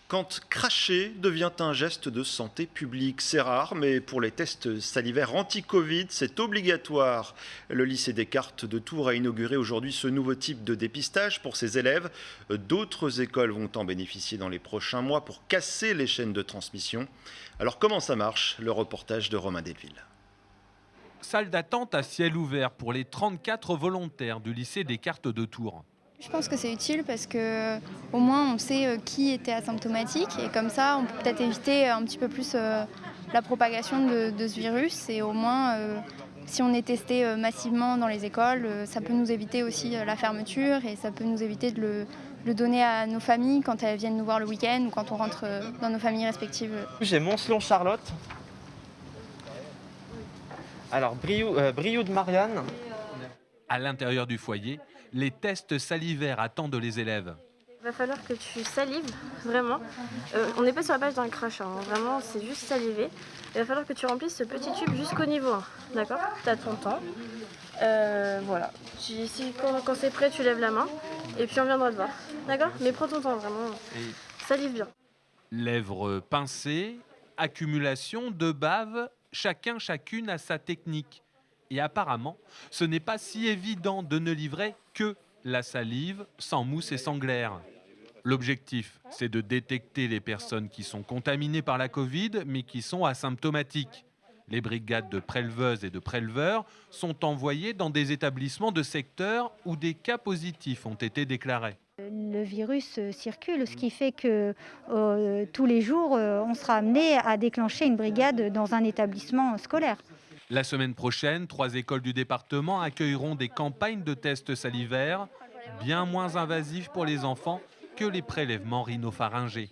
Quand cracher devient un geste de santé publique, c'est rare, mais pour les tests salivaires anti-Covid, c'est obligatoire. Le lycée Descartes de Tours a inauguré aujourd'hui ce nouveau type de dépistage pour ses élèves. D'autres écoles vont en bénéficier dans les prochains mois pour casser les chaînes de transmission. Alors comment ça marche? Le reportage de Romain Delville. Salle d'attente à ciel ouvert pour les 34 volontaires du lycée Descartes de Tours. Je pense que c'est utile parce que au moins on sait qui était asymptomatique et comme ça on peut peut-être éviter un petit peu plus la propagation de ce virus et au moins si on est testé massivement dans les écoles, ça peut nous éviter aussi la fermeture et ça peut nous éviter de le donner à nos familles quand elles viennent nous voir le week-end ou quand on rentre dans nos familles respectives. J'ai Moncelon-Charlotte. Alors Brioude de Marianne. À l'intérieur du foyer, les tests salivaires attendent les élèves. Il va falloir que tu salives, vraiment. On n'est pas sur la page d'un crachat, hein. Vraiment, c'est juste saliver. Il va falloir que tu remplisses ce petit tube jusqu'au niveau 1, d'accord? Tu as ton temps. Voilà. Quand c'est prêt, tu lèves la main et puis on viendra te voir. D'accord? Mais prends ton temps, vraiment. Salive bien. Lèvres pincées, accumulation de bave, chacune a sa technique. Et apparemment, ce n'est pas si évident de ne livrer que la salive sans mousse et sans glaire. L'objectif, c'est de détecter les personnes qui sont contaminées par la Covid, mais qui sont asymptomatiques. Les brigades de préleveuses et de préleveurs sont envoyées dans des établissements de secteur où des cas positifs ont été déclarés. Le virus circule, ce qui fait que tous les jours, on sera amené à déclencher une brigade dans un établissement scolaire. La semaine prochaine, 3 écoles du département accueilleront des campagnes de tests salivaires bien moins invasifs pour les enfants que les prélèvements rhinopharyngés.